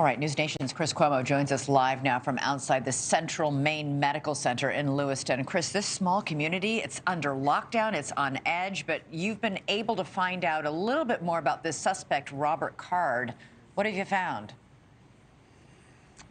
All right, NewsNation's Chris Cuomo joins us live now from outside the Central Maine Medical Center in Lewiston. Chris, this small community, it's under lockdown, it's on edge, but you've been able to find out a little bit more about this suspect, Robert Card. What have you found?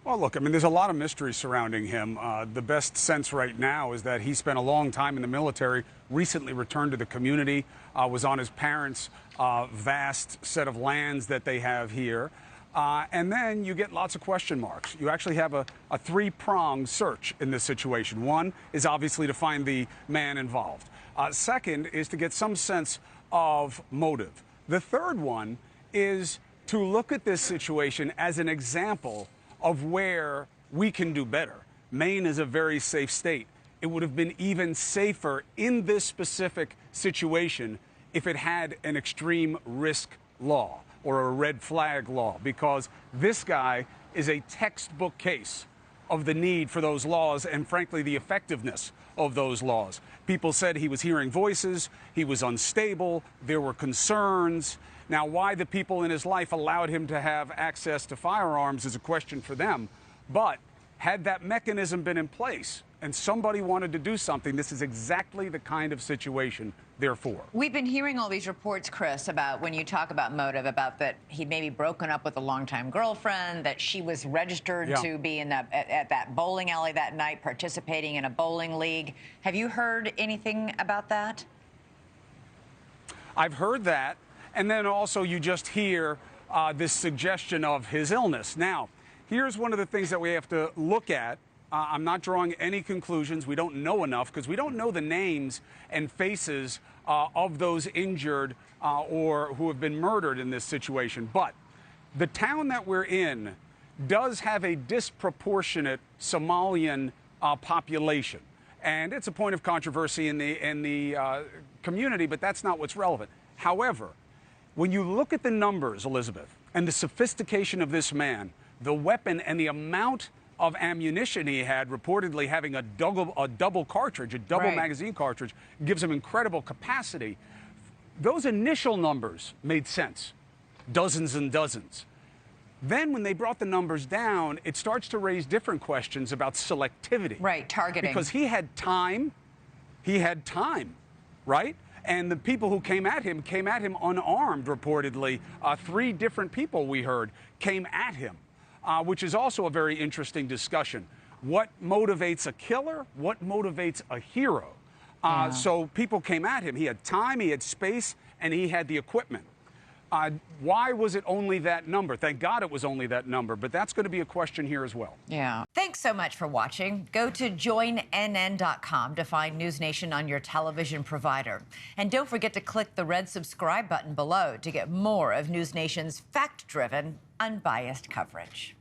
Well, look, I mean, there's a lot of mystery surrounding him. The best sense right now is that he spent a long time in the military, recently returned to the community, was on his parents' vast set of lands that they have here. And then you get lots of question marks. You actually have a three-pronged search in this situation. One is obviously to find the man involved. Second is to get some sense of motive. The third one is to look at this situation as an example of where we can do better. Maine is a very safe state. It would have been even safer in this specific situation if it had an extreme risk law or a red flag law, because this guy is a textbook case of the need for those laws and, frankly, the effectiveness of those laws. People said he was hearing voices, he was unstable, there were concerns. Now, why the people in his life allowed him to have access to firearms is a question for them. But had that mechanism been in place and somebody wanted to do something, this is exactly the kind of situation they're for. We've been hearing all these reports, Chris, about when you talk about motive, about that he'd maybe broken up with a longtime girlfriend, that she was registered to be in at that bowling alley that night, participating in a bowling league. Have you heard anything about that? I've heard that. And then also you just hear this suggestion of his illness. Now, here's one of the things that we have to look at. I'm not drawing any conclusions. We don't know enough because we don't know the names and faces of those injured or who have been murdered in this situation. But the town that we're in does have a disproportionate Somalian population. And it's a point of controversy in the community, but that's not what's relevant. However, when you look at the numbers, Elizabeth, and the sophistication of this man, the weapon and the amount of ammunition he had, reportedly having a double cartridge, a double magazine cartridge, gives him incredible capacity. Those initial numbers made sense, dozens and dozens. Then when they brought the numbers down, it starts to raise different questions about selectivity. Right, targeting. Because he had time, right? And the people who came at him unarmed, reportedly. 3 different people, we heard, came at him, which is also a very interesting discussion. What motivates a killer? What motivates a hero? So people came at him. He had time, he had space, and he had the equipment. Why was it only that number? Thank God it was only that number, but that's going to be a question here as well. Yeah. Thanks so much for watching. Go to joinnn.com to find NewsNation on your television provider. And don't forget to click the red subscribe button below to get more of NewsNation's fact-driven, unbiased coverage.